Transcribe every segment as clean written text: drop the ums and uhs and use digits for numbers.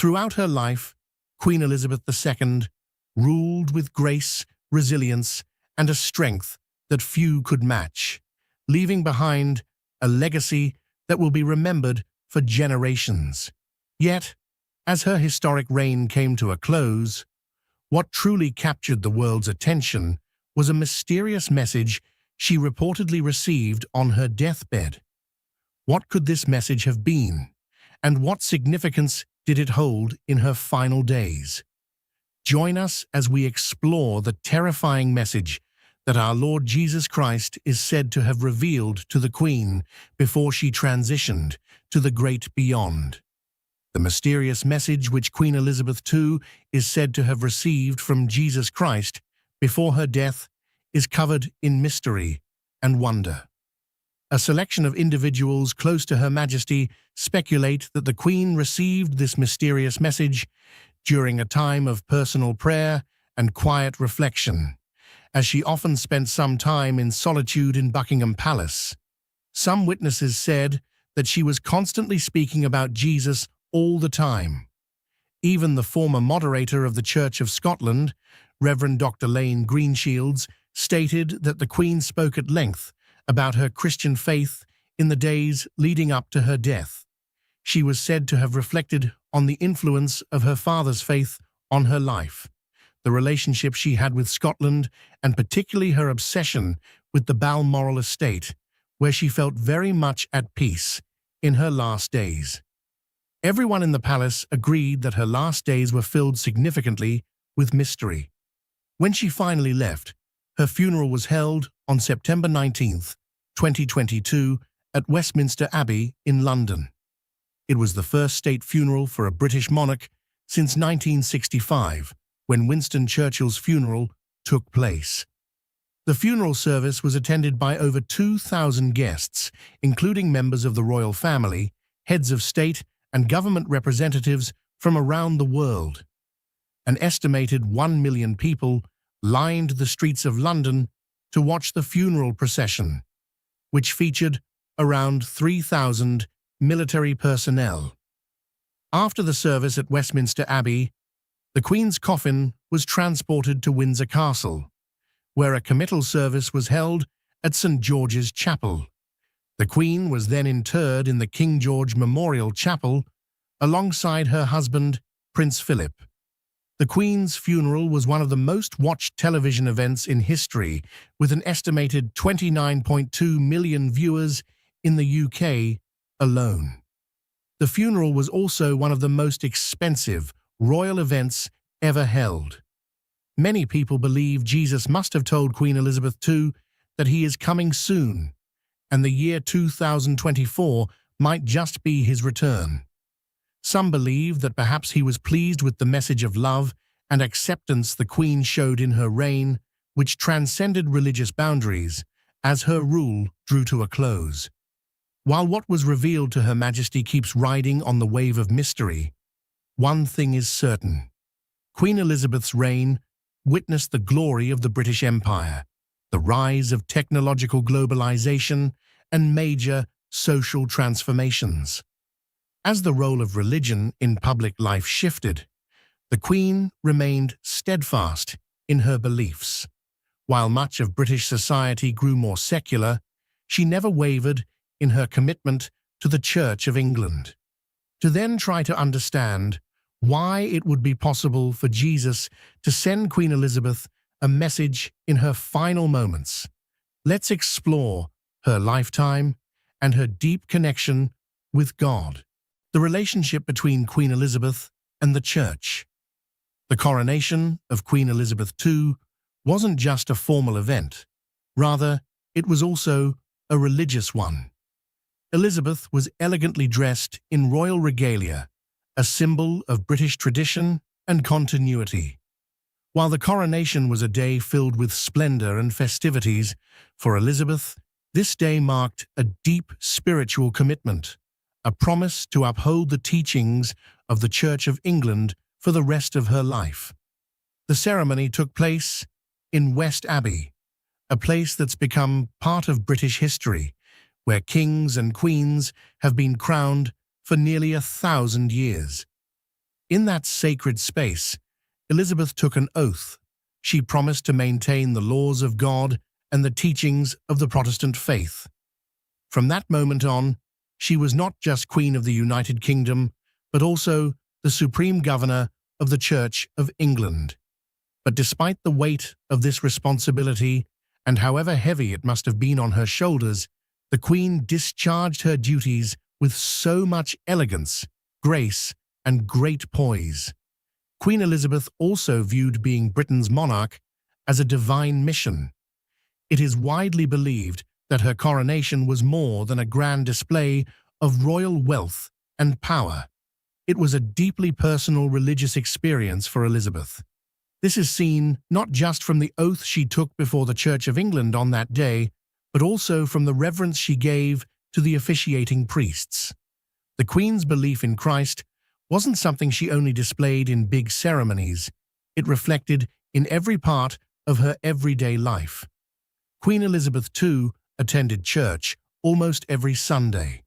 Throughout her life, Queen Elizabeth II ruled with grace, resilience, and a strength that few could match, leaving behind a legacy that will be remembered for generations. Yet, as her historic reign came to a close, what truly captured the world's attention was a mysterious message she reportedly received on her deathbed. What could this message have been, and what significance did it hold in her final days? Join us as we explore the terrifying message that our Lord Jesus Christ is said to have revealed to the Queen before she transitioned to the great beyond. The mysterious message which Queen Elizabeth II is said to have received from Jesus Christ before her death is covered in mystery and wonder. A selection of individuals close to Her Majesty speculate that the Queen received this mysterious message during a time of personal prayer and quiet reflection, as she often spent some time in solitude in Buckingham Palace. Some witnesses said that she was constantly speaking about Jesus all the time. Even the former moderator of the Church of Scotland, Reverend Dr. Lane Greenshields, stated that the Queen spoke at length about her Christian faith in the days leading up to her death. She was said to have reflected on the influence of her father's faith on her life, the relationship she had with Scotland, and particularly her obsession with the Balmoral estate, where she felt very much at peace in her last days. Everyone in the palace agreed that her last days were filled significantly with mystery. When she finally left, her funeral was held on September 19, 2022, at Westminster Abbey in London. It was the first state funeral for a British monarch since 1965, when Winston Churchill's funeral took place. The funeral service was attended by over 2,000 guests, including members of the royal family, heads of state, and government representatives from around the world. An estimated 1 million people lined the streets of London to watch the funeral procession, which featured around 3,000 military personnel. After the service at Westminster Abbey, the Queen's coffin was transported to Windsor Castle, where a committal service was held at St. George's Chapel. The Queen was then interred in the King George Memorial Chapel alongside her husband, Prince Philip. The Queen's funeral was one of the most watched television events in history, with an estimated 29.2 million viewers in the UK alone. The funeral was also one of the most expensive royal events ever held. Many people believe Jesus must have told Queen Elizabeth II that he is coming soon, and the year 2024 might just be his return. Some believe that perhaps he was pleased with the message of love and acceptance the Queen showed in her reign, which transcended religious boundaries as her rule drew to a close. While what was revealed to Her Majesty keeps riding on the wave of mystery, one thing is certain. Queen Elizabeth's reign witnessed the glory of the British Empire, the rise of technological globalization, and major social transformations. As the role of religion in public life shifted, the Queen remained steadfast in her beliefs. While much of British society grew more secular, she never wavered in her commitment to the Church of England. To then try to understand why it would be possible for Jesus to send Queen Elizabeth a message in her final moments, let's explore her lifetime and her deep connection with God. The relationship between Queen Elizabeth and the Church. The coronation of Queen Elizabeth II wasn't just a formal event. Rather, it was also a religious one. Elizabeth was elegantly dressed in royal regalia, a symbol of British tradition and continuity. While the coronation was a day filled with splendor and festivities, for Elizabeth, this day marked a deep spiritual commitment, a promise to uphold the teachings of the Church of England for the rest of her life. The ceremony took place in West Abbey, a place that's become part of British history, where kings and queens have been crowned for nearly 1,000 years. In that sacred space, Elizabeth took an oath. She promised to maintain the laws of God and the teachings of the Protestant faith. From that moment on, she was not just Queen of the United Kingdom, but also the Supreme Governor of the Church of England. But despite the weight of this responsibility, and however heavy it must have been on her shoulders, the Queen discharged her duties with so much elegance, grace, and great poise. Queen Elizabeth also viewed being Britain's monarch as a divine mission. It is widely believed that her coronation was more than a grand display of royal wealth and power. It was a deeply personal religious experience for Elizabeth. This is seen not just from the oath she took before the Church of England on that day, but also from the reverence she gave to the officiating priests. The Queen's belief in Christ wasn't something she only displayed in big ceremonies. It reflected in every part of her everyday life. Queen Elizabeth II attended church almost every Sunday.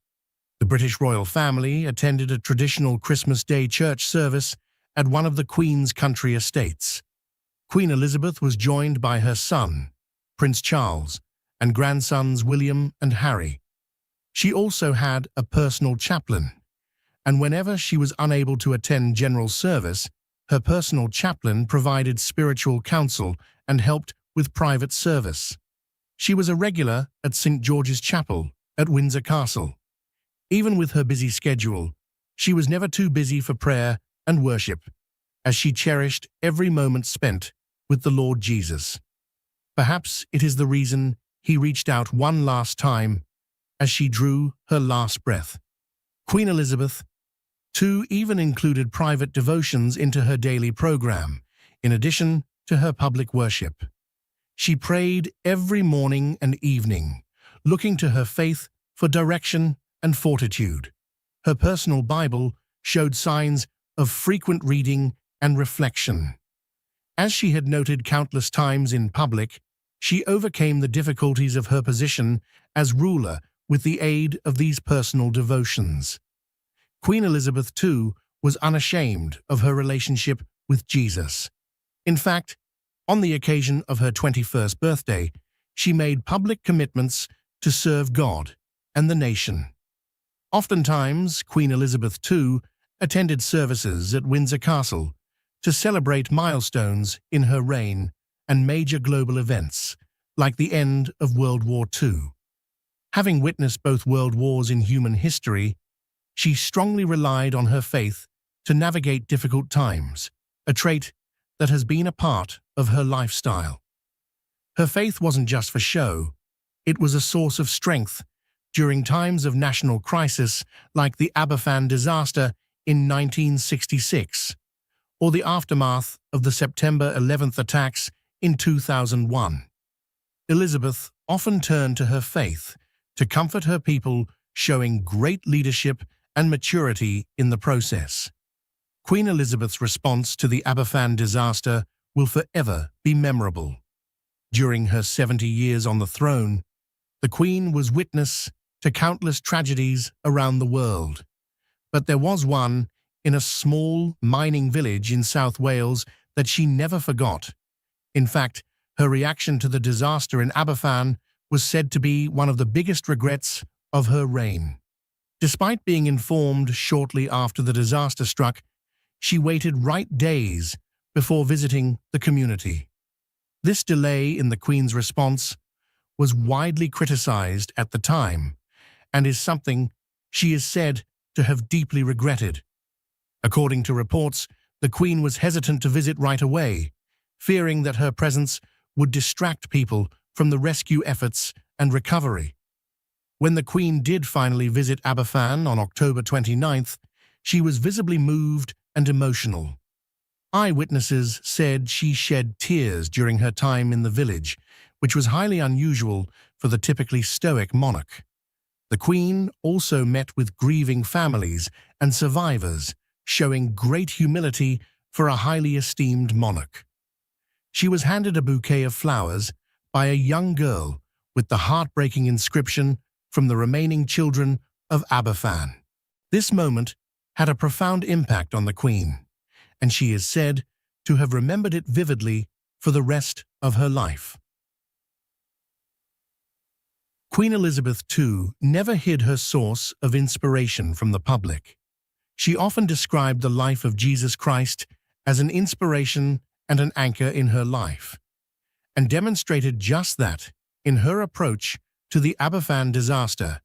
The British royal family attended a traditional Christmas Day church service at one of the Queen's country estates. Queen Elizabeth was joined by her son, Prince Charles, and grandsons William and Harry. She also had a personal chaplain, and whenever she was unable to attend general service, her personal chaplain provided spiritual counsel and helped with private service. She was a regular at St. George's Chapel at Windsor Castle. Even with her busy schedule, she was never too busy for prayer and worship, as she cherished every moment spent with the Lord Jesus. Perhaps it is the reason he reached out one last time as she drew her last breath. Queen Elizabeth II even included private devotions into her daily program, in addition to her public worship. She prayed every morning and evening, looking to her faith for direction and fortitude. Her personal Bible showed signs of frequent reading and reflection. As she had noted countless times in public, she overcame the difficulties of her position as ruler with the aid of these personal devotions. Queen Elizabeth II was unashamed of her relationship with Jesus. In fact, on the occasion of her 21st birthday, she made public commitments to serve God and the nation. Oftentimes, Queen Elizabeth II attended services at Windsor Castle to celebrate milestones in her reign and major global events, like the end of World War II. Having witnessed both world wars in human history, she strongly relied on her faith to navigate difficult times, a trait that has been a part of her lifestyle. Her faith wasn't just for show, it was a source of strength during times of national crisis like the Aberfan disaster in 1966, or the aftermath of the September 11th attacks in 2001. Elizabeth often turned to her faith to comfort her people, showing great leadership and maturity in the process. Queen Elizabeth's response to the Aberfan disaster will forever be memorable. During her 70 years on the throne, the Queen was witness to countless tragedies around the world. But there was one in a small mining village in South Wales that she never forgot. In fact, her reaction to the disaster in Aberfan was said to be one of the biggest regrets of her reign. Despite being informed shortly after the disaster struck, she waited right days before visiting the community. This delay in the Queen's response was widely criticized at the time and is something she is said to have deeply regretted. According to reports, the Queen was hesitant to visit right away, fearing that her presence would distract people from the rescue efforts and recovery. When the Queen did finally visit Aberfan on October 29th, she was visibly moved and emotional. Eyewitnesses said she shed tears during her time in the village, which was highly unusual for the typically stoic monarch. The Queen also met with grieving families and survivors, showing great humility for a highly esteemed monarch. She was handed a bouquet of flowers by a young girl with the heartbreaking inscription "From the remaining children of Aberfan." This moment had a profound impact on the Queen. and she is said to have remembered it vividly for the rest of her life. Queen Elizabeth II never hid her source of inspiration from the public. She often described the life of Jesus Christ as an inspiration and an anchor in her life, and demonstrated just that in her approach to the Aberfan disaster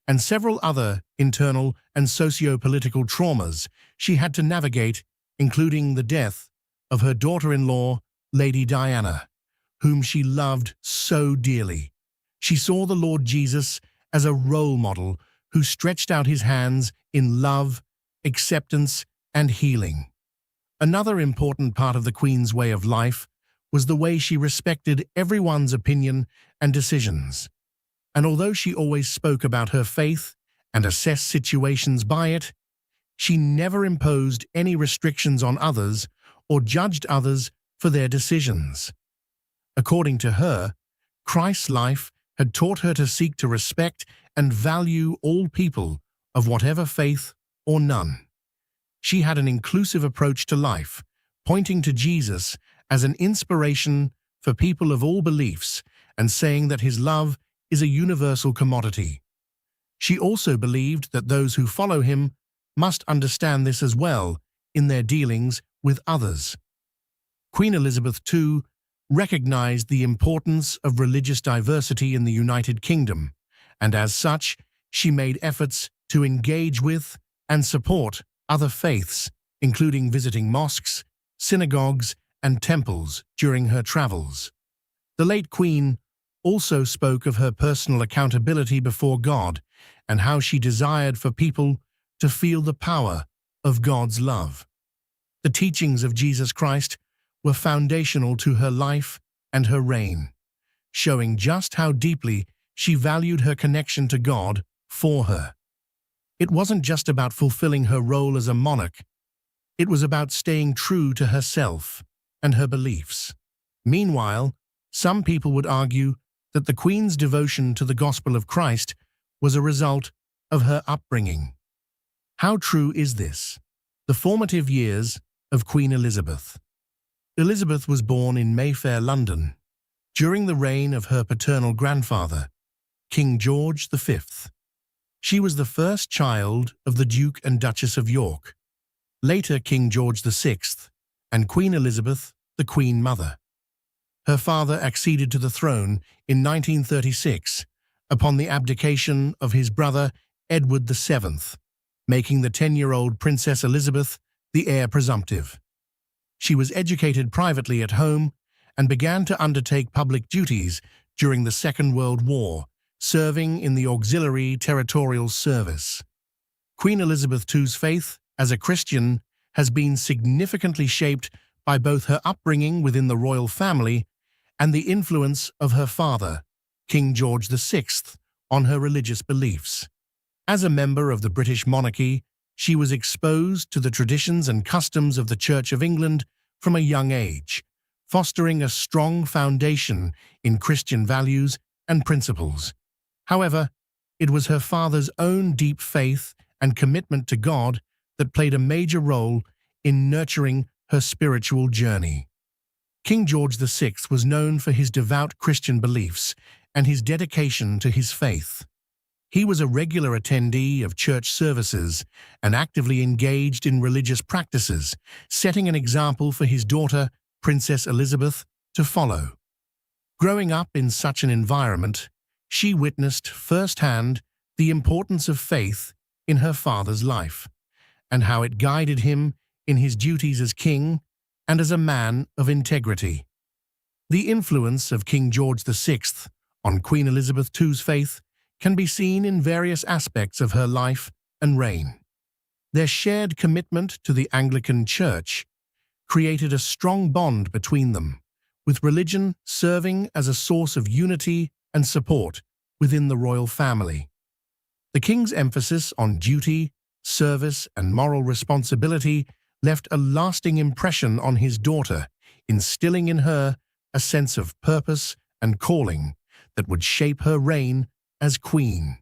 and several other internal and socio-political traumas she had to navigate, including the death of her daughter-in-law, Lady Diana, whom she loved so dearly. She saw the Lord Jesus as a role model who stretched out his hands in love, acceptance, and healing. Another important part of the Queen's way of life was the way she respected everyone's opinion and decisions. And although she always spoke about her faith and assessed situations by it, she never imposed any restrictions on others or judged others for their decisions. According to her, Christ's life had taught her to seek to respect and value all people of whatever faith or none. She had an inclusive approach to life, pointing to Jesus as an inspiration for people of all beliefs and saying that his love is a universal commodity. She also believed that those who follow him must understand this as well in their dealings with others. Queen Elizabeth II recognized the importance of religious diversity in the United Kingdom, and as such, she made efforts to engage with and support other faiths, including visiting mosques, synagogues, and temples during her travels. The late Queen also spoke of her personal accountability before God and how she desired for people to feel the power of God's love. The teachings of Jesus Christ were foundational to her life and her reign, showing just how deeply she valued her connection to God for her. It wasn't just about fulfilling her role as a monarch, it was about staying true to herself and her beliefs. Meanwhile, some people would argue that the Queen's devotion to the gospel of Christ was a result of her upbringing. How true is this? The formative years of Queen Elizabeth. Elizabeth was born in Mayfair, London, during the reign of her paternal grandfather, King George V. She was the first child of the Duke and Duchess of York, later King George VI, and Queen Elizabeth, the Queen Mother. Her father acceded to the throne in 1936 upon the abdication of his brother Edward VII, making the 10-year-old Princess Elizabeth the heir presumptive. She was educated privately at home and began to undertake public duties during the Second World War, serving in the Auxiliary Territorial Service. Queen Elizabeth II's faith as a Christian has been significantly shaped by both her upbringing within the royal family and the influence of her father, King George VI, on her religious beliefs. As a member of the British monarchy, she was exposed to the traditions and customs of the Church of England from a young age, fostering a strong foundation in Christian values and principles. However, it was her father's own deep faith and commitment to God that played a major role in nurturing her spiritual journey. King George VI was known for his devout Christian beliefs and his dedication to his faith. He was a regular attendee of church services and actively engaged in religious practices, setting an example for his daughter, Princess Elizabeth, to follow. Growing up in such an environment, she witnessed firsthand the importance of faith in her father's life and how it guided him in his duties as king and as a man of integrity. The influence of King George VI on Queen Elizabeth II's faith can be seen in various aspects of her life and reign. Their shared commitment to the Anglican Church created a strong bond between them, with religion serving as a source of unity and support within the royal family. The king's emphasis on duty, service, and moral responsibility left a lasting impression on his daughter, instilling in her a sense of purpose and calling that would shape her reign as queen.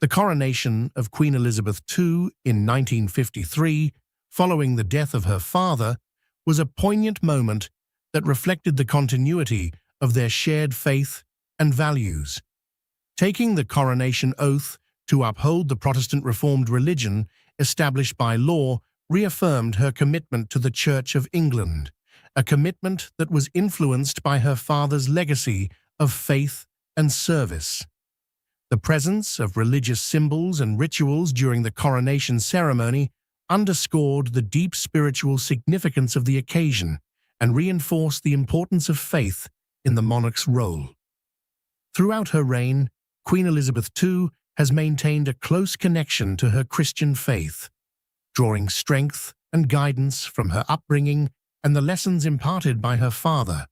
The coronation of Queen Elizabeth II in 1953 following the death of her father was a poignant moment that reflected the continuity of their shared faith and values. Taking the coronation oath to uphold the Protestant Reformed religion established by law reaffirmed her commitment to the Church of England, a commitment that was influenced by her father's legacy of faith and service. The presence of religious symbols and rituals during the coronation ceremony underscored the deep spiritual significance of the occasion and reinforced the importance of faith in the monarch's role. Throughout her reign, Queen Elizabeth II has maintained a close connection to her Christian faith, drawing strength and guidance from her upbringing and the lessons imparted by her father.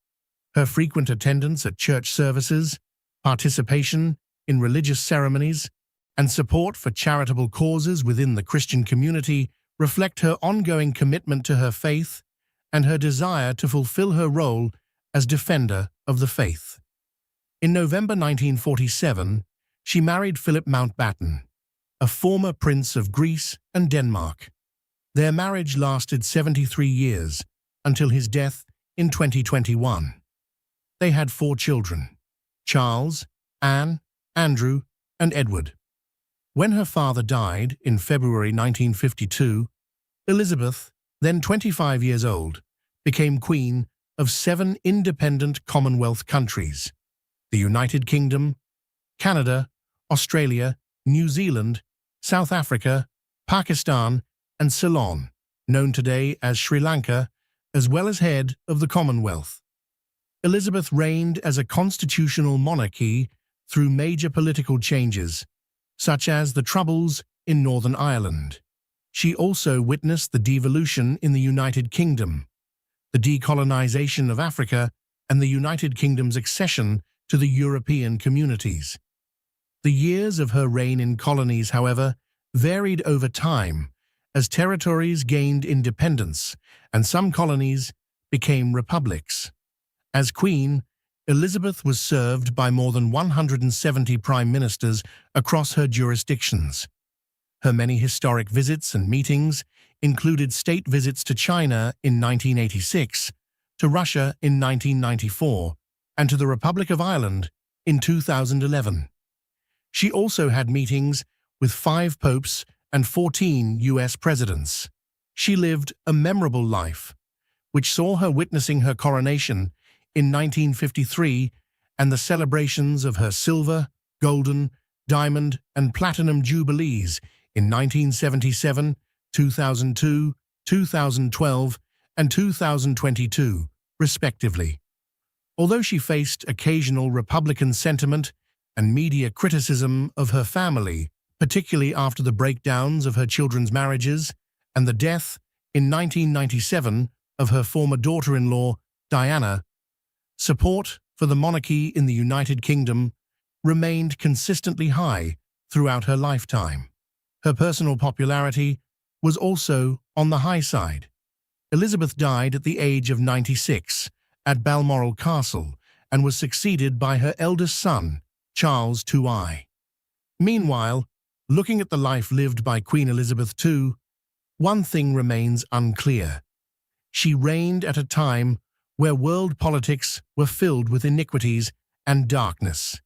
Her frequent attendance at church services, participation in religious ceremonies, and support for charitable causes within the Christian community reflect her ongoing commitment to her faith and her desire to fulfill her role as defender of the faith. In November 1947, she married Philip Mountbatten, a former prince of Greece and Denmark. Their marriage lasted 73 years until his death in 2021. They had 4 children: Charles, Anne, Andrew, and Edward. When her father died in February 1952, Elizabeth, then 25 years old, became queen of 7 independent Commonwealth countries: the United Kingdom, Canada, Australia, New Zealand, South Africa, Pakistan, and Ceylon, known today as Sri Lanka, as well as head of the Commonwealth. Elizabeth reigned as a constitutional monarchy through major political changes, such as the Troubles in Northern Ireland. She also witnessed the devolution in the United Kingdom, the decolonization of Africa, and the United Kingdom's accession to the European communities. The years of her reign in colonies, however, varied over time as territories gained independence and some colonies became republics. As queen, Elizabeth was served by more than 170 prime ministers across her jurisdictions. Her many historic visits and meetings included state visits to China in 1986, to Russia in 1994, and to the Republic of Ireland in 2011. She also had meetings with 5 popes and 14 U.S. presidents. She lived a memorable life, which saw her witnessing her coronation in 1953 and the celebrations of her silver, golden, diamond, and platinum jubilees in 1977, 2002, 2012, and 2022, respectively. Although she faced occasional Republican sentiment and media criticism of her family, particularly after the breakdowns of her children's marriages and the death in 1997 of her former daughter-in-law, Diana, support for the monarchy in the United Kingdom remained consistently high throughout her lifetime. Her personal popularity was also on the high side. Elizabeth died at the age of 96 at Balmoral Castle and was succeeded by her eldest son, Charles II. Meanwhile, looking at the life lived by Queen Elizabeth II, one thing remains unclear. She reigned at a time where world politics were filled with iniquities and darkness.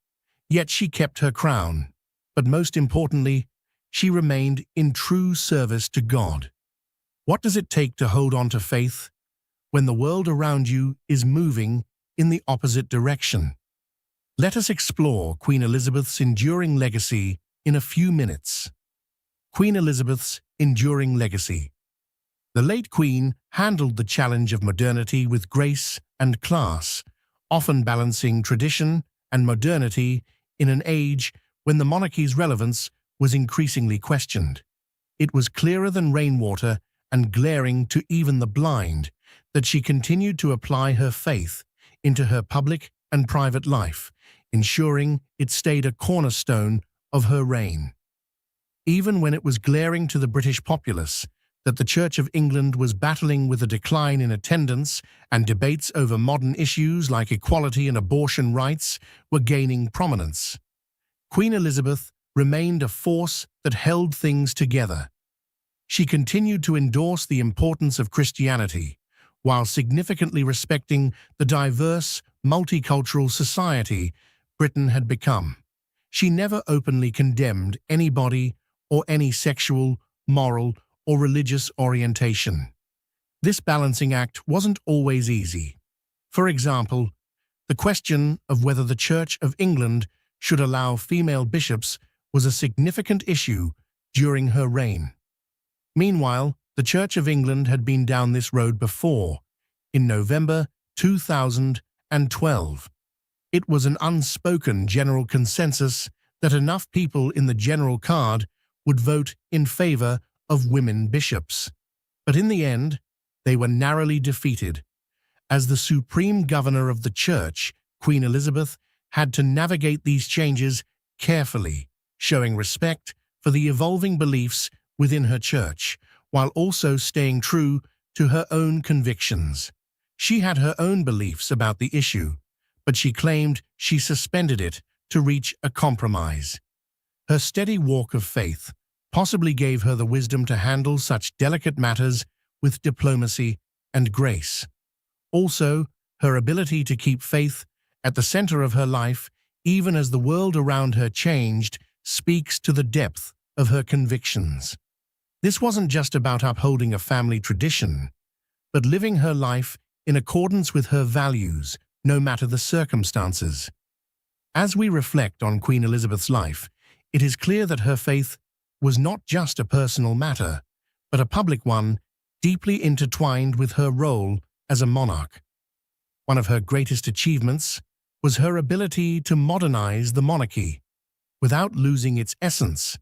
Yet she kept her crown, but most importantly, she remained in true service to God. What does it take to hold on to faith when the world around you is moving in the opposite direction? Let us explore Queen Elizabeth's enduring legacy in a few minutes. Queen Elizabeth's enduring legacy. The late Queen handled the challenge of modernity with grace and class, often balancing tradition and modernity in an age when the monarchy's relevance was increasingly questioned. It was clearer than rainwater and glaring to even the blind that she continued to apply her faith into her public and private life, ensuring it stayed a cornerstone of her reign. Even when it was glaring to the British populace that the Church of England was battling with a decline in attendance and debates over modern issues like equality and abortion rights were gaining prominence, Queen Elizabeth remained a force that held things together. she continued to endorse the importance of Christianity, while significantly respecting the diverse, multicultural society Britain had become. She never openly condemned anybody or any sexual, moral, or religious orientation. This balancing act wasn't always easy. For example, the question of whether the Church of England should allow female bishops was a significant issue during her reign. Meanwhile, the Church of England had been down this road before. In November 2012, it was an unspoken general consensus that enough people in the general card would vote in favor of women bishops. But in the end, they were narrowly defeated, as the supreme governor of the Church, Queen Elizabeth, had to navigate these changes carefully, showing respect for the evolving beliefs within her church, while also staying true to her own convictions. She had her own beliefs about the issue, but she claimed she suspended it to reach a compromise. Her steady walk of faith possibly gave her the wisdom to handle such delicate matters with diplomacy and grace. Also, her ability to keep faith at the center of her life, even as the world around her changed, speaks to the depth of her convictions. This wasn't just about upholding a family tradition, but living her life in accordance with her values, no matter the circumstances. As we reflect on Queen Elizabeth's life, it is clear that her faith was not just a personal matter, but a public one deeply intertwined with her role as a monarch. One of her greatest achievements was her ability to modernize the monarchy without losing its essence,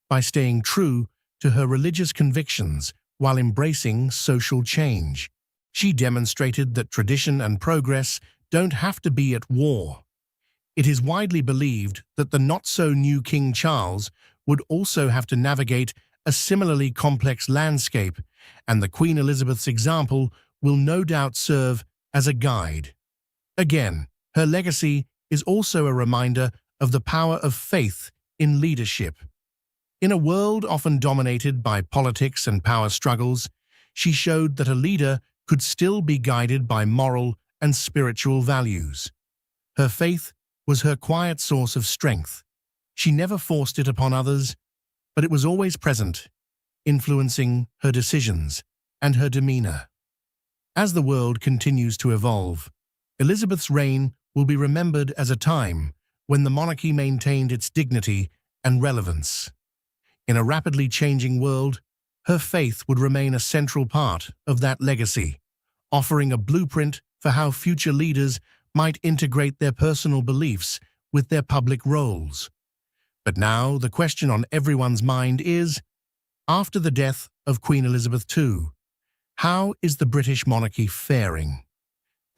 by staying true to her religious convictions while embracing social change. She demonstrated that tradition and progress don't have to be at war. It is widely believed that the not-so-new King Charles would also have to navigate a similarly complex landscape, and the Queen Elizabeth's example will no doubt serve as a guide. Again, her legacy is also a reminder of the power of faith in leadership. In a world often dominated by politics and power struggles, she showed that a leader could still be guided by moral and spiritual values. Her faith was her quiet source of strength. She never forced it upon others, but it was always present, influencing her decisions and her demeanor. As the world continues to evolve, Elizabeth's reign will be remembered as a time when the monarchy maintained its dignity and relevance. In a rapidly changing world, her faith would remain a central part of that legacy, offering a blueprint for how future leaders might integrate their personal beliefs with their public roles. But now the question on everyone's mind is, after the death of Queen Elizabeth II, how is the British monarchy faring?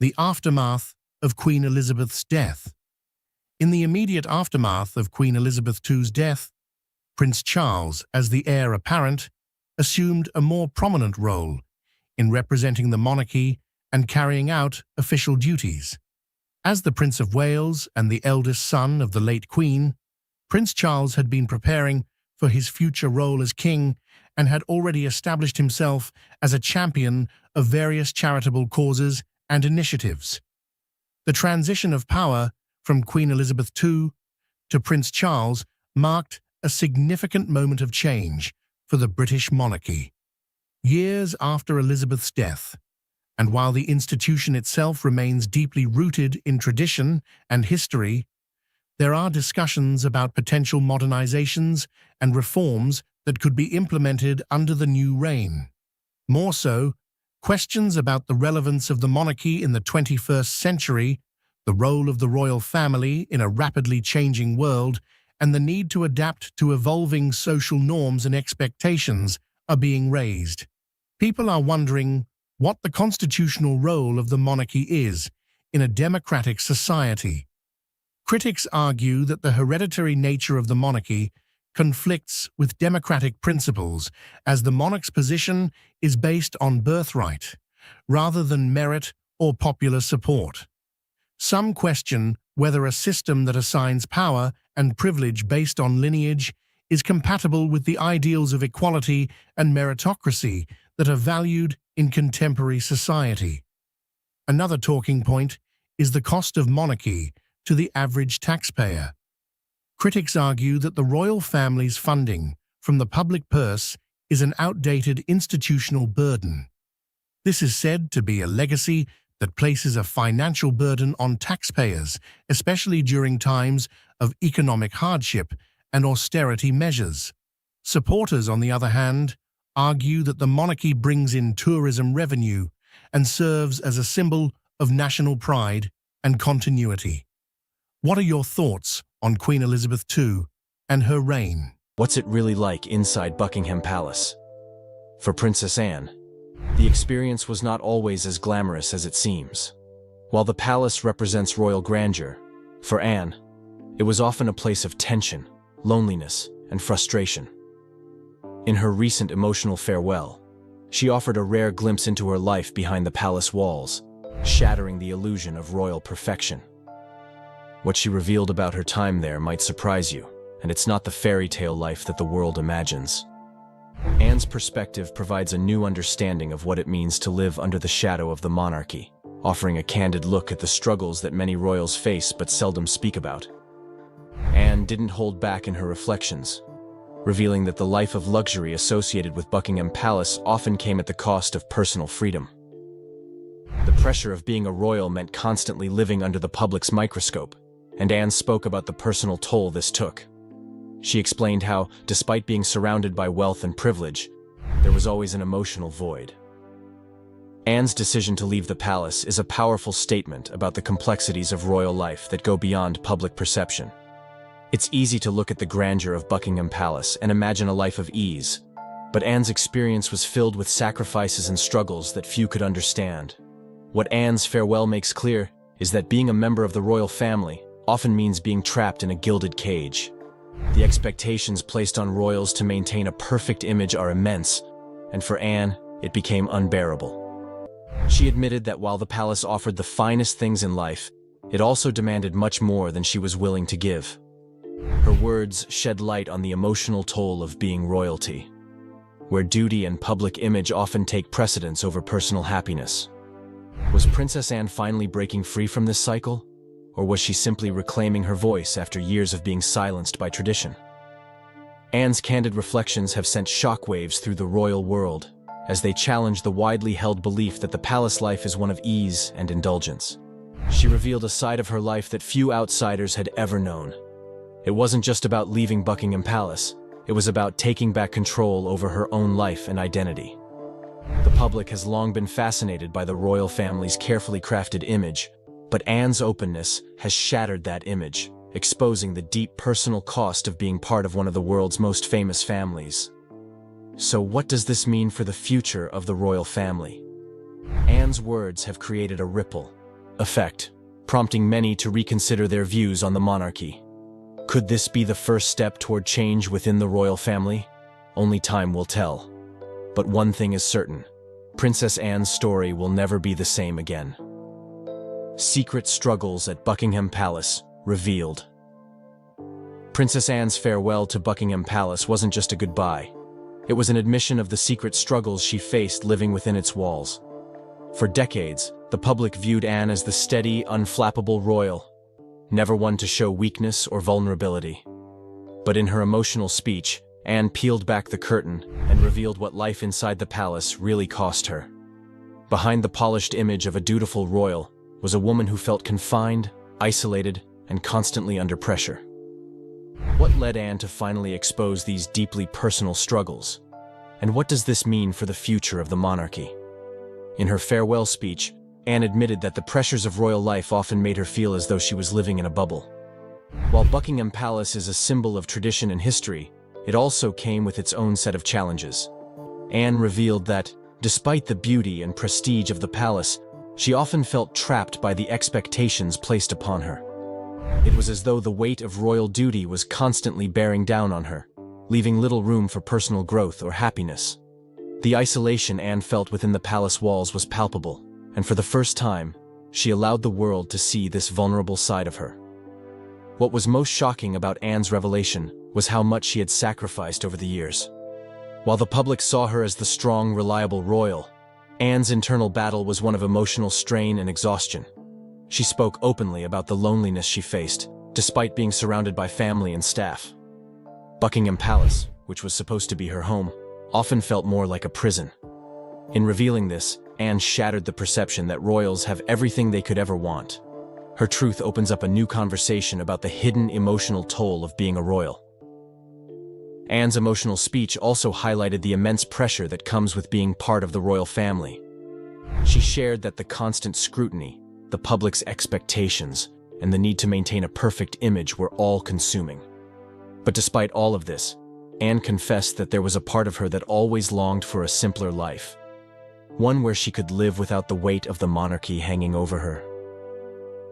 The aftermath of Queen Elizabeth's death. In the immediate aftermath of Queen Elizabeth II's death, Prince Charles, as the heir apparent, assumed a more prominent role in representing the monarchy and carrying out official duties. As the Prince of Wales and the eldest son of the late Queen, Prince Charles had been preparing for his future role as king and had already established himself as a champion of various charitable causes and initiatives. The transition of power from Queen Elizabeth II to Prince Charles marked a significant moment of change for the British monarchy. Years after Elizabeth's death, and while the institution itself remains deeply rooted in tradition and history, there are discussions about potential modernizations and reforms that could be implemented under the new reign. More so, questions about the relevance of the monarchy in the 21st century, the role of the royal family in a rapidly changing world, and the need to adapt to evolving social norms and expectations are being raised. People are wondering what the constitutional role of the monarchy is in a democratic society. Critics argue that the hereditary nature of the monarchy conflicts with democratic principles, as the monarch's position is based on birthright, rather than merit or popular support. Some question whether a system that assigns power and privilege based on lineage is compatible with the ideals of equality and meritocracy that are valued in contemporary society. Another talking point is the cost of monarchy to the average taxpayer. Critics argue that the royal family's funding from the public purse is an outdated institutional burden. This is said to be a legacy that places a financial burden on taxpayers, especially during times of economic hardship and austerity measures. Supporters, on the other hand, argue that the monarchy brings in tourism revenue and serves as a symbol of national pride and continuity. What are your thoughts on Queen Elizabeth II and her reign? What's it really like inside Buckingham Palace? For Princess Anne, the experience was not always as glamorous as it seems. While the palace represents royal grandeur, for Anne, it was often a place of tension, loneliness, and frustration. In her recent emotional farewell, she offered a rare glimpse into her life behind the palace walls, shattering the illusion of royal perfection. What she revealed about her time there might surprise you, and it's not the fairy tale life that the world imagines. Anne's perspective provides a new understanding of what it means to live under the shadow of the monarchy, offering a candid look at the struggles that many royals face but seldom speak about. Anne didn't hold back in her reflections, revealing that the life of luxury associated with Buckingham Palace often came at the cost of personal freedom. The pressure of being a royal meant constantly living under the public's microscope, and Anne spoke about the personal toll this took. She explained how, despite being surrounded by wealth and privilege, there was always an emotional void. Anne's decision to leave the palace is a powerful statement about the complexities of royal life that go beyond public perception. It's easy to look at the grandeur of Buckingham Palace and imagine a life of ease, but Anne's experience was filled with sacrifices and struggles that few could understand. What Anne's farewell makes clear is that being a member of the royal family often means being trapped in a gilded cage. The expectations placed on royals to maintain a perfect image are immense, and for Anne, it became unbearable. She admitted that while the palace offered the finest things in life, it also demanded much more than she was willing to give. Her words shed light on the emotional toll of being royalty, where duty and public image often take precedence over personal happiness. Was Princess Anne finally breaking free from this cycle? Or was she simply reclaiming her voice after years of being silenced by tradition? Anne's candid reflections have sent shockwaves through the royal world, as they challenge the widely held belief that the palace life is one of ease and indulgence. She revealed a side of her life that few outsiders had ever known. It wasn't just about leaving Buckingham Palace, it was about taking back control over her own life and identity. The public has long been fascinated by the royal family's carefully crafted image, but Anne's openness has shattered that image, exposing the deep personal cost of being part of one of the world's most famous families. So what does this mean for the future of the royal family? Anne's words have created a ripple effect, prompting many to reconsider their views on the monarchy. Could this be the first step toward change within the royal family? Only time will tell. But one thing is certain: Princess Anne's story will never be the same again. Secret struggles at Buckingham Palace revealed. Princess Anne's farewell to Buckingham Palace wasn't just a goodbye. It was an admission of the secret struggles she faced living within its walls. For decades, the public viewed Anne as the steady, unflappable royal, never one to show weakness or vulnerability. But in her emotional speech, Anne peeled back the curtain and revealed what life inside the palace really cost her. Behind the polished image of a dutiful royal was a woman who felt confined, isolated, and constantly under pressure. What led Anne to finally expose these deeply personal struggles? And what does this mean for the future of the monarchy? In her farewell speech, Anne admitted that the pressures of royal life often made her feel as though she was living in a bubble. While Buckingham Palace is a symbol of tradition and history, it also came with its own set of challenges. Anne revealed that, despite the beauty and prestige of the palace, she often felt trapped by the expectations placed upon her. It was as though the weight of royal duty was constantly bearing down on her, leaving little room for personal growth or happiness. The isolation Anne felt within the palace walls was palpable, and for the first time, she allowed the world to see this vulnerable side of her. What was most shocking about Anne's revelation was how much she had sacrificed over the years. While the public saw her as the strong, reliable royal, Anne's internal battle was one of emotional strain and exhaustion. She spoke openly about the loneliness she faced, despite being surrounded by family and staff. Buckingham Palace, which was supposed to be her home, often felt more like a prison. In revealing this, Anne shattered the perception that royals have everything they could ever want. Her truth opens up a new conversation about the hidden emotional toll of being a royal. Anne's emotional speech also highlighted the immense pressure that comes with being part of the royal family. She shared that the constant scrutiny, the public's expectations, and the need to maintain a perfect image were all-consuming. But despite all of this, Anne confessed that there was a part of her that always longed for a simpler life, one where she could live without the weight of the monarchy hanging over her.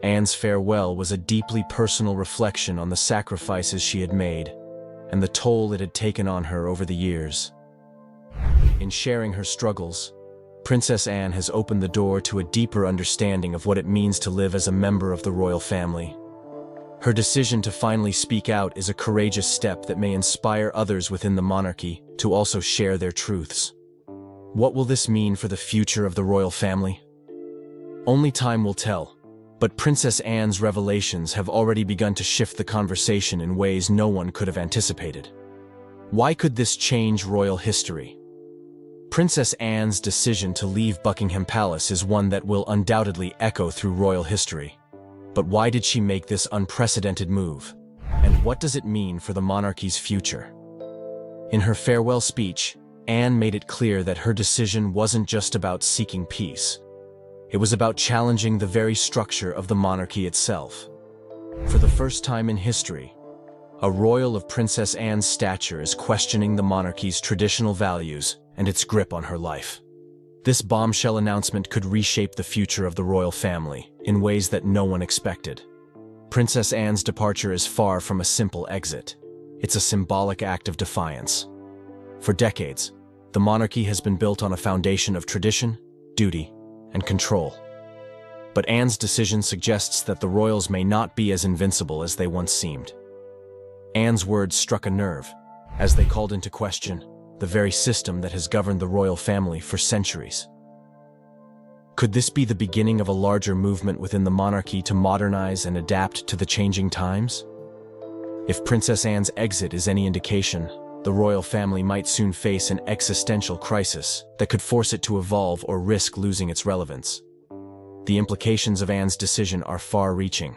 Anne's farewell was a deeply personal reflection on the sacrifices she had made and the toll it had taken on her over the years. In sharing her struggles, Princess Anne has opened the door to a deeper understanding of what it means to live as a member of the royal family. Her decision to finally speak out is a courageous step that may inspire others within the monarchy to also share their truths. What will this mean for the future of the royal family? Only time will tell, but Princess Anne's revelations have already begun to shift the conversation in ways no one could have anticipated. Why could this change royal history? Princess Anne's decision to leave Buckingham Palace is one that will undoubtedly echo through royal history. But why did she make this unprecedented move? And what does it mean for the monarchy's future? In her farewell speech, Anne made it clear that her decision wasn't just about seeking peace. It was about challenging the very structure of the monarchy itself. For the first time in history, a royal of Princess Anne's stature is questioning the monarchy's traditional values and its grip on her life. This bombshell announcement could reshape the future of the royal family in ways that no one expected. Princess Anne's departure is far from a simple exit. It's a symbolic act of defiance. For decades, the monarchy has been built on a foundation of tradition, duty, and control. But Anne's decision suggests that the royals may not be as invincible as they once seemed. Anne's words struck a nerve, as they called into question the very system that has governed the royal family for centuries. Could this be the beginning of a larger movement within the monarchy to modernize and adapt to the changing times? If Princess Anne's exit is any indication, the royal family might soon face an existential crisis that could force it to evolve or risk losing its relevance. The implications of Anne's decision are far-reaching.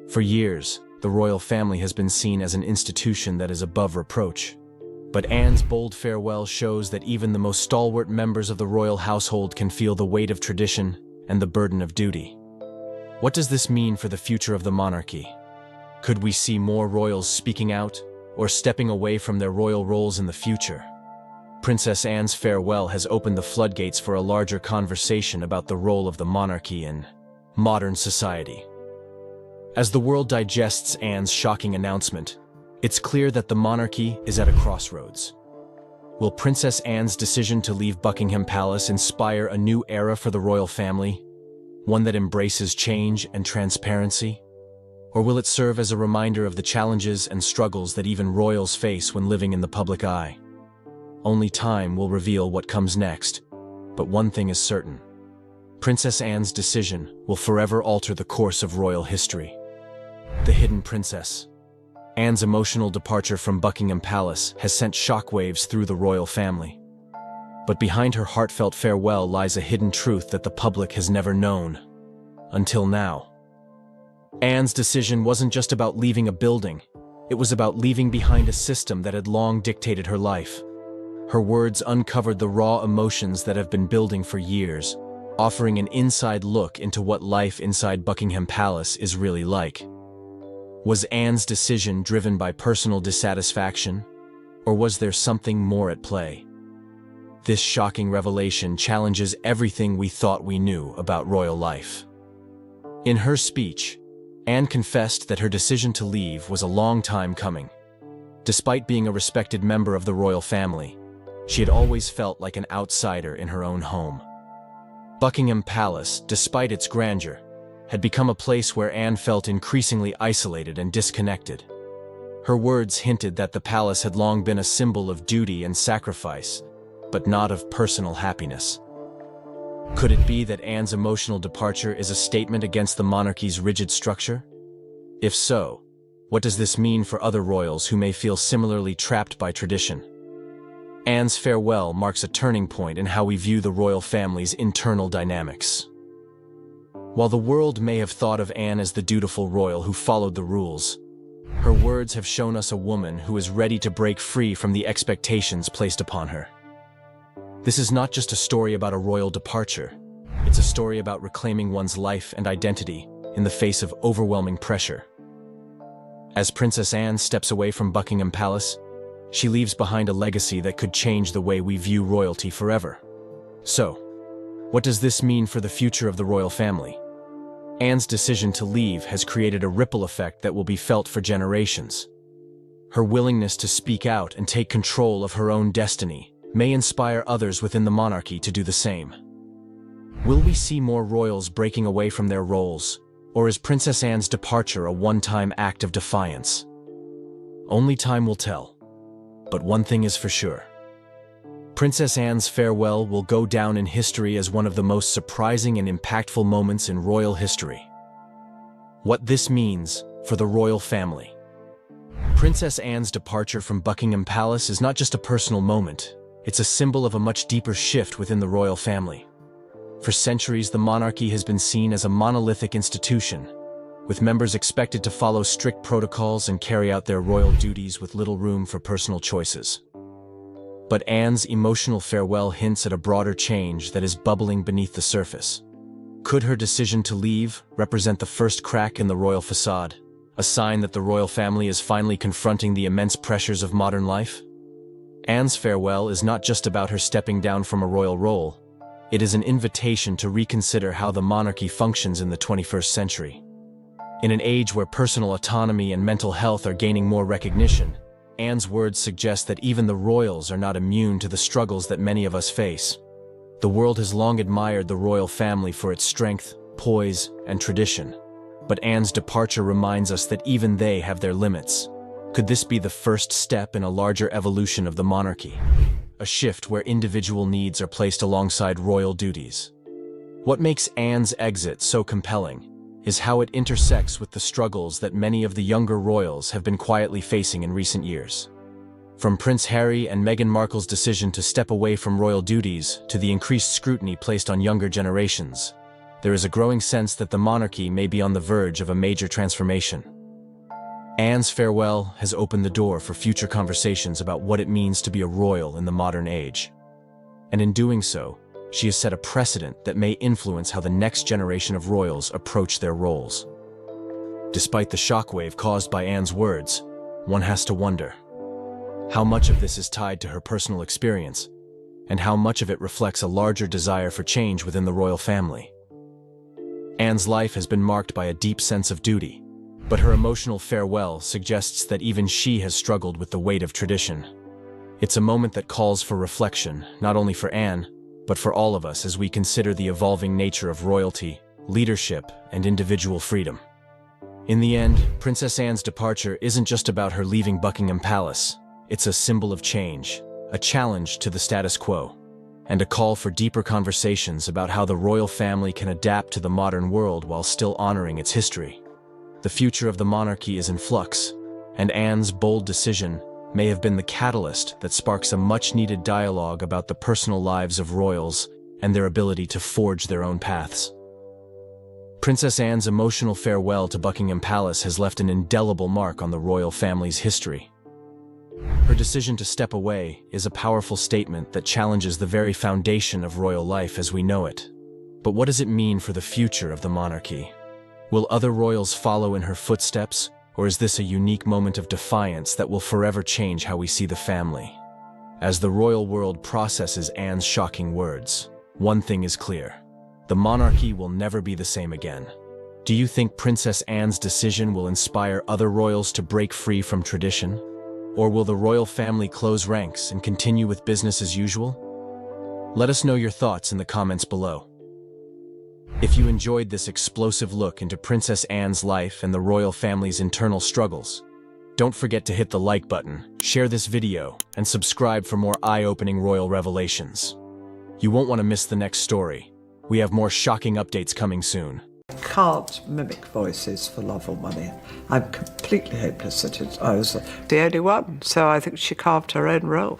For years, the royal family has been seen as an institution that is above reproach. But Anne's bold farewell shows that even the most stalwart members of the royal household can feel the weight of tradition and the burden of duty. What does this mean for the future of the monarchy? Could we see more royals speaking out or stepping away from their royal roles in the future? Princess Anne's farewell has opened the floodgates for a larger conversation about the role of the monarchy in modern society. As the world digests Anne's shocking announcement, it's clear that the monarchy is at a crossroads. Will Princess Anne's decision to leave Buckingham Palace inspire a new era for the royal family, one that embraces change and transparency? Or will it serve as a reminder of the challenges and struggles that even royals face when living in the public eye? Only time will reveal what comes next, but one thing is certain. Princess Anne's decision will forever alter the course of royal history. The Hidden Princess. Anne's emotional departure from Buckingham Palace has sent shockwaves through the royal family. But behind her heartfelt farewell lies a hidden truth that the public has never known. Until now. Anne's decision wasn't just about leaving a building. It was about leaving behind a system that had long dictated her life. Her words uncovered the raw emotions that have been building for years, offering an inside look into what life inside Buckingham Palace is really like. Was Anne's decision driven by personal dissatisfaction, or was there something more at play? This shocking revelation challenges everything we thought we knew about royal life. In her speech, Anne confessed that her decision to leave was a long time coming. Despite being a respected member of the royal family, she had always felt like an outsider in her own home. Buckingham Palace, despite its grandeur, had become a place where Anne felt increasingly isolated and disconnected. Her words hinted that the palace had long been a symbol of duty and sacrifice, but not of personal happiness. Could it be that Anne's emotional departure is a statement against the monarchy's rigid structure? If so, what does this mean for other royals who may feel similarly trapped by tradition? Anne's farewell marks a turning point in how we view the royal family's internal dynamics. While the world may have thought of Anne as the dutiful royal who followed the rules, her words have shown us a woman who is ready to break free from the expectations placed upon her. This is not just a story about a royal departure. It's a story about reclaiming one's life and identity in the face of overwhelming pressure. As Princess Anne steps away from Buckingham Palace, she leaves behind a legacy that could change the way we view royalty forever. So, what does this mean for the future of the royal family? Anne's decision to leave has created a ripple effect that will be felt for generations. Her willingness to speak out and take control of her own destiny may inspire others within the monarchy to do the same. Will we see more royals breaking away from their roles, or is Princess Anne's departure a one-time act of defiance? Only time will tell. But one thing is for sure. Princess Anne's farewell will go down in history as one of the most surprising and impactful moments in royal history. What this means for the royal family. Princess Anne's departure from Buckingham Palace is not just a personal moment, it's a symbol of a much deeper shift within the royal family. For centuries, the monarchy has been seen as a monolithic institution, with members expected to follow strict protocols and carry out their royal duties with little room for personal choices. But Anne's emotional farewell hints at a broader change that is bubbling beneath the surface. Could her decision to leave represent the first crack in the royal facade, a sign that the royal family is finally confronting the immense pressures of modern life? Anne's farewell is not just about her stepping down from a royal role. It is an invitation to reconsider how the monarchy functions in the 21st century. In an age where personal autonomy and mental health are gaining more recognition, Anne's words suggest that even the royals are not immune to the struggles that many of us face. The world has long admired the royal family for its strength, poise, and tradition. But Anne's departure reminds us that even they have their limits. Could this be the first step in a larger evolution of the monarchy? A shift where individual needs are placed alongside royal duties. What makes Anne's exit so compelling is how it intersects with the struggles that many of the younger royals have been quietly facing in recent years. From Prince Harry and Meghan Markle's decision to step away from royal duties to the increased scrutiny placed on younger generations, there is a growing sense that the monarchy may be on the verge of a major transformation. Anne's farewell has opened the door for future conversations about what it means to be a royal in the modern age. And in doing so, she has set a precedent that may influence how the next generation of royals approach their roles. Despite the shockwave caused by Anne's words, one has to wonder, how much of this is tied to her personal experience, and how much of it reflects a larger desire for change within the royal family? Anne's life has been marked by a deep sense of duty, but her emotional farewell suggests that even she has struggled with the weight of tradition. It's a moment that calls for reflection, not only for Anne, but for all of us as we consider the evolving nature of royalty, leadership, and individual freedom. In the end, Princess Anne's departure isn't just about her leaving Buckingham Palace. It's a symbol of change, a challenge to the status quo, and a call for deeper conversations about how the royal family can adapt to the modern world while still honoring its history. The future of the monarchy is in flux, and Anne's bold decision may have been the catalyst that sparks a much-needed dialogue about the personal lives of royals and their ability to forge their own paths. Princess Anne's emotional farewell to Buckingham Palace has left an indelible mark on the royal family's history. Her decision to step away is a powerful statement that challenges the very foundation of royal life as we know it. But what does it mean for the future of the monarchy? Will other royals follow in her footsteps, or is this a unique moment of defiance that will forever change how we see the family? As the royal world processes Anne's shocking words, one thing is clear: the monarchy will never be the same again. Do you think Princess Anne's decision will inspire other royals to break free from tradition? Or will the royal family close ranks and continue with business as usual? Let us know your thoughts in the comments below. If you enjoyed this explosive look into Princess Anne's life and the royal family's internal struggles, Don't forget to hit the like button, share this video, and subscribe for more eye-opening royal revelations. You won't want to miss the next story. We have more shocking updates coming soon. Can't mimic voices for love or money. I'm completely hopeless at it. I was the only one, so I think she carved her own role.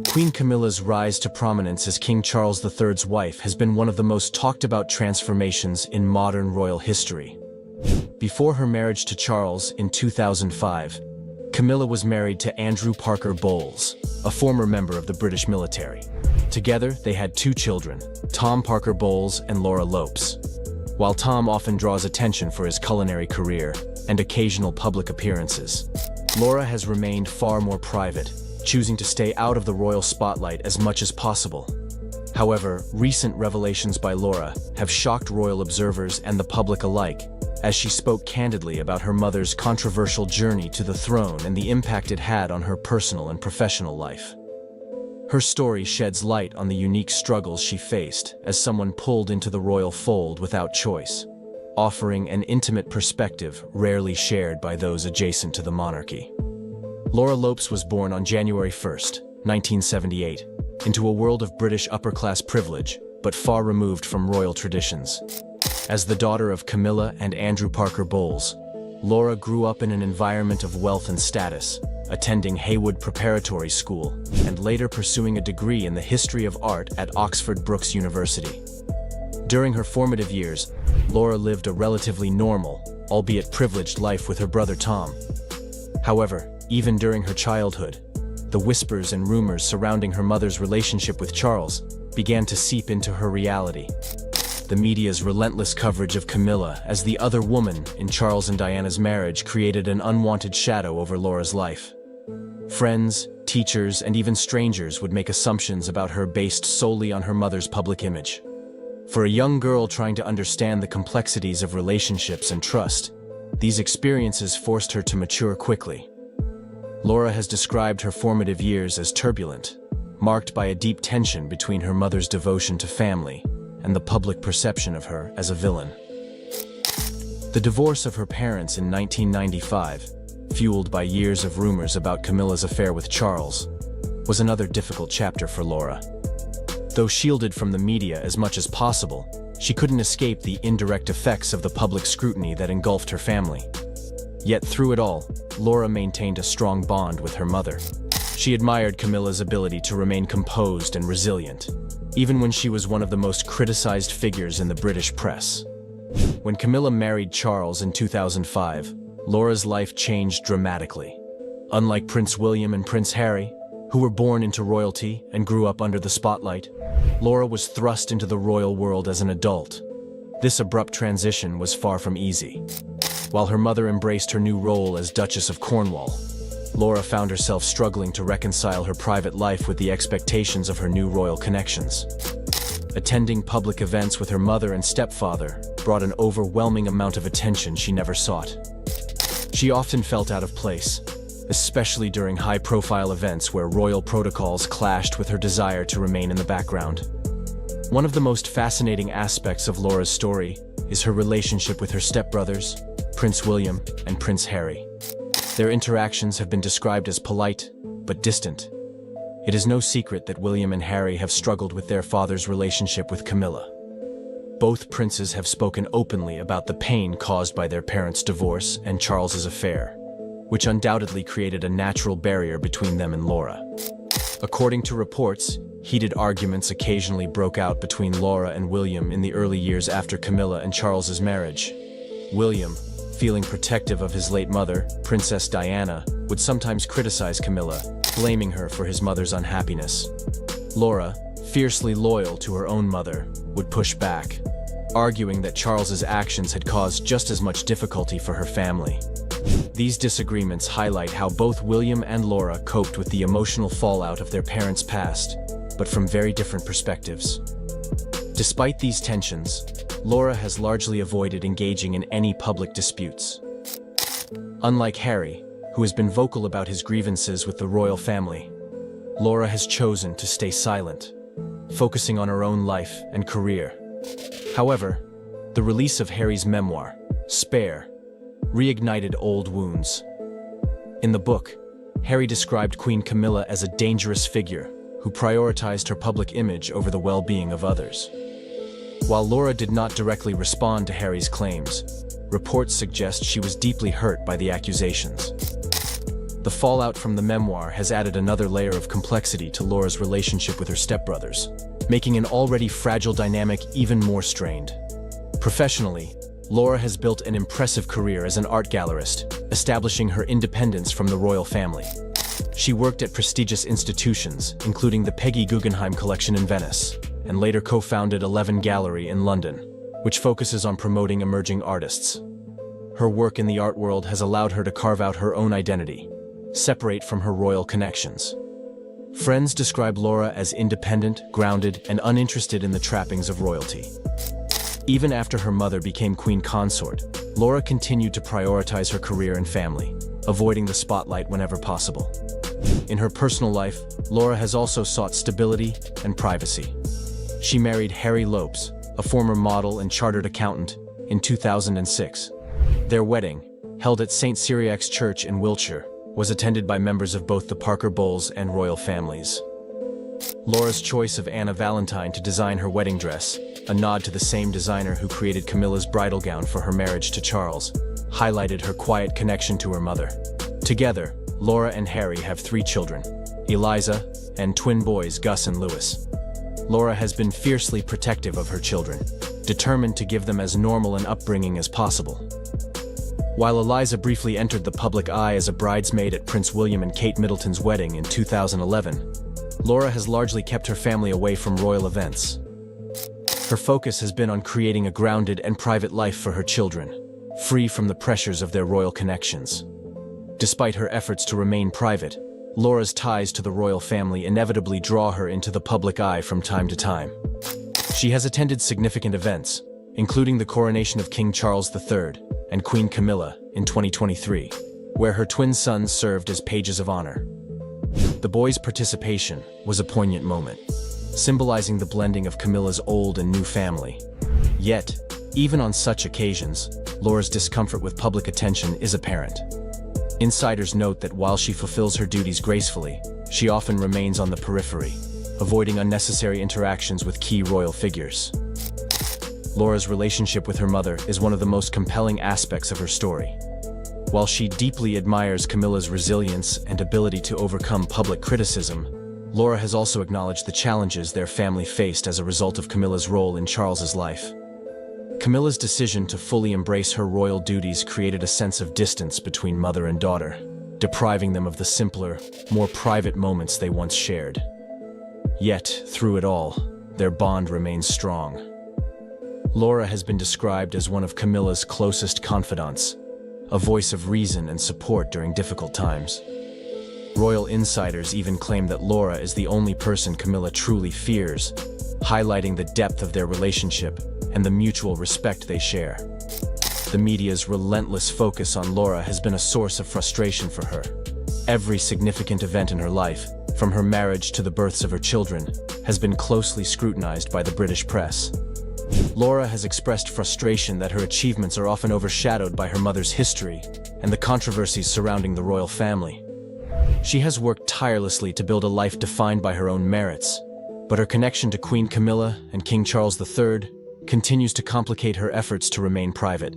Queen Camilla's rise to prominence as King Charles III's wife has been one of the most talked about transformations in modern royal history. Before her marriage to Charles in 2005, Camilla was married to Andrew Parker Bowles, a former member of the British military. Together, they had 2 children, Tom Parker Bowles and Laura Lopes. While Tom often draws attention for his culinary career and occasional public appearances, Laura has remained far more private, choosing to stay out of the royal spotlight as much as possible. However, recent revelations by Laura have shocked royal observers and the public alike, as she spoke candidly about her mother's controversial journey to the throne and the impact it had on her personal and professional life. Her story sheds light on the unique struggles she faced as someone pulled into the royal fold without choice, offering an intimate perspective rarely shared by those adjacent to the monarchy. Laura Lopes was born on January 1, 1978, into a world of British upper-class privilege, but far removed from royal traditions. As the daughter of Camilla and Andrew Parker Bowles, Laura grew up in an environment of wealth and status, attending Haywood Preparatory School and later pursuing a degree in the history of art at Oxford Brookes University. During her formative years, Laura lived a relatively normal, albeit privileged life with her brother Tom. However, even during her childhood, the whispers and rumors surrounding her mother's relationship with Charles began to seep into her reality. The media's relentless coverage of Camilla as the other woman in Charles and Diana's marriage created an unwanted shadow over Laura's life. Friends, teachers, and even strangers would make assumptions about her based solely on her mother's public image. For a young girl trying to understand the complexities of relationships and trust, these experiences forced her to mature quickly. Laura has described her formative years as turbulent, marked by a deep tension between her mother's devotion to family and the public perception of her as a villain. The divorce of her parents in 1995, fueled by years of rumors about Camilla's affair with Charles, was another difficult chapter for Laura. Though shielded from the media as much as possible, she couldn't escape the indirect effects of the public scrutiny that engulfed her family. Yet through it all, Laura maintained a strong bond with her mother. She admired Camilla's ability to remain composed and resilient, even when she was one of the most criticized figures in the British press. When Camilla married Charles in 2005, Laura's life changed dramatically. Unlike Prince William and Prince Harry, who were born into royalty and grew up under the spotlight, Laura was thrust into the royal world as an adult. This abrupt transition was far from easy. While her mother embraced her new role as Duchess of Cornwall, Laura found herself struggling to reconcile her private life with the expectations of her new royal connections. Attending public events with her mother and stepfather brought an overwhelming amount of attention she never sought. She often felt out of place, especially during high-profile events where royal protocols clashed with her desire to remain in the background. One of the most fascinating aspects of Laura's story is her relationship with her stepbrothers, Prince William and Prince Harry. Their interactions have been described as polite, but distant. It is no secret that William and Harry have struggled with their father's relationship with Camilla. Both princes have spoken openly about the pain caused by their parents' divorce and Charles's affair, which undoubtedly created a natural barrier between them and Laura. According to reports, heated arguments occasionally broke out between Laura and William in the early years after Camilla and Charles's marriage. William, feeling protective of his late mother, Princess Diana, would sometimes criticize Camilla, blaming her for his mother's unhappiness. Laura, fiercely loyal to her own mother, would push back, arguing that Charles's actions had caused just as much difficulty for her family. These disagreements highlight how both William and Laura coped with the emotional fallout of their parents' past, but from very different perspectives. Despite these tensions, Laura has largely avoided engaging in any public disputes. Unlike Harry, who has been vocal about his grievances with the royal family, Laura has chosen to stay silent, focusing on her own life and career. However, The release of Harry's memoir, Spare, reignited old wounds. In the book, Harry described Queen Camilla as a dangerous figure who prioritized her public image over the well-being of others. While Laura did not directly respond to Harry's claims, reports suggest she was deeply hurt by the accusations. The fallout from the memoir has added another layer of complexity to Laura's relationship with her stepbrothers, making an already fragile dynamic even more strained. Professionally, Laura has built an impressive career as an art gallerist, establishing her independence from the royal family. She worked at prestigious institutions, including the Peggy Guggenheim Collection in Venice, and later co-founded 11 Gallery in London, which focuses on promoting emerging artists. Her work in the art world has allowed her to carve out her own identity, separate from her royal connections. Friends describe Laura as independent, grounded, and uninterested in the trappings of royalty. Even after her mother became queen consort, Laura continued to prioritize her career and family, avoiding the spotlight whenever possible. In her personal life, Laura has also sought stability and privacy. She married Harry Lopes, a former model and chartered accountant, in 2006. Their wedding, held at St. Cyriac's Church in Wiltshire, was attended by members of both the Parker Bowles and royal families. Laura's choice of Anna Valentine to design her wedding dress, a nod to the same designer who created Camilla's bridal gown for her marriage to Charles, highlighted her quiet connection to her mother. Together, Laura and Harry have 3 children, Eliza, and twin boys Gus and Lewis. Laura has been fiercely protective of her children, determined to give them as normal an upbringing as possible. While Eliza briefly entered the public eye as a bridesmaid at Prince William and Kate Middleton's wedding in 2011, Laura has largely kept her family away from royal events. Her focus has been on creating a grounded and private life for her children, free from the pressures of their royal connections. Despite her efforts to remain private, Laura's ties to the royal family inevitably draw her into the public eye from time to time. She has attended significant events, including the coronation of King Charles III and Queen Camilla in 2023, where her twin sons served as pages of honor. The boys' participation was a poignant moment, symbolizing the blending of Camilla's old and new family. Yet, even on such occasions, Laura's discomfort with public attention is apparent. Insiders note that while she fulfills her duties gracefully, she often remains on the periphery, avoiding unnecessary interactions with key royal figures. Laura's relationship with her mother is one of the most compelling aspects of her story. While she deeply admires Camilla's resilience and ability to overcome public criticism, Laura has also acknowledged the challenges their family faced as a result of Camilla's role in Charles's life. Camilla's decision to fully embrace her royal duties created a sense of distance between mother and daughter, depriving them of the simpler, more private moments they once shared. Yet, through it all, their bond remains strong. Laura has been described as one of Camilla's closest confidants, a voice of reason and support during difficult times. Royal insiders even claim that Laura is the only person Camilla truly fears, highlighting the depth of their relationship and the mutual respect they share. The media's relentless focus on Laura has been a source of frustration for her. Every significant event in her life, from her marriage to the births of her children, has been closely scrutinized by the British press. Laura has expressed frustration that her achievements are often overshadowed by her mother's history and the controversies surrounding the royal family. She has worked tirelessly to build a life defined by her own merits, but her connection to Queen Camilla and King Charles III continues to complicate her efforts to remain private.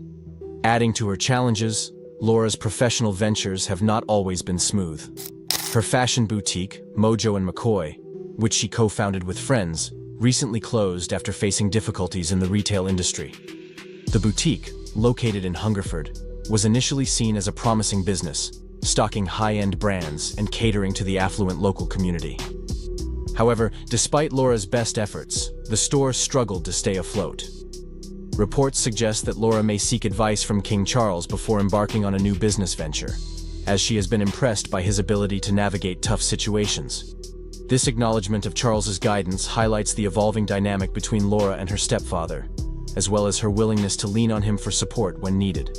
Adding to her challenges, Laura's professional ventures have not always been smooth. Her fashion boutique, Mojo & McCoy, which she co-founded with friends, recently closed after facing difficulties in the retail industry. The boutique, located in Hungerford, was initially seen as a promising business, stocking high-end brands and catering to the affluent local community. However, despite Laura's best efforts, the store struggled to stay afloat. Reports suggest that Laura may seek advice from King Charles before embarking on a new business venture, as she has been impressed by his ability to navigate tough situations. This acknowledgement of Charles's guidance highlights the evolving dynamic between Laura and her stepfather, as well as her willingness to lean on him for support when needed.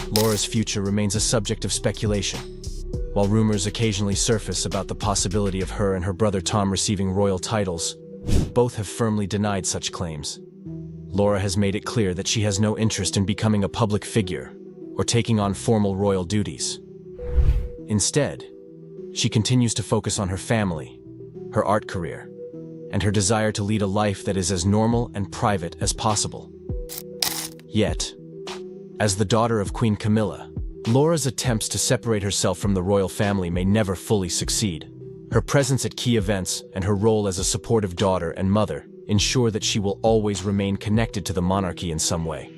Laura's future remains a subject of speculation. While rumors occasionally surface about the possibility of her and her brother Tom receiving royal titles, both have firmly denied such claims. Laura has made it clear that she has no interest in becoming a public figure or taking on formal royal duties. Instead, she continues to focus on her family, her art career, and her desire to lead a life that is as normal and private as possible. Yet, as the daughter of Queen Camilla, Laura's attempts to separate herself from the royal family may never fully succeed. Her presence at key events and her role as a supportive daughter and mother ensure that she will always remain connected to the monarchy in some way.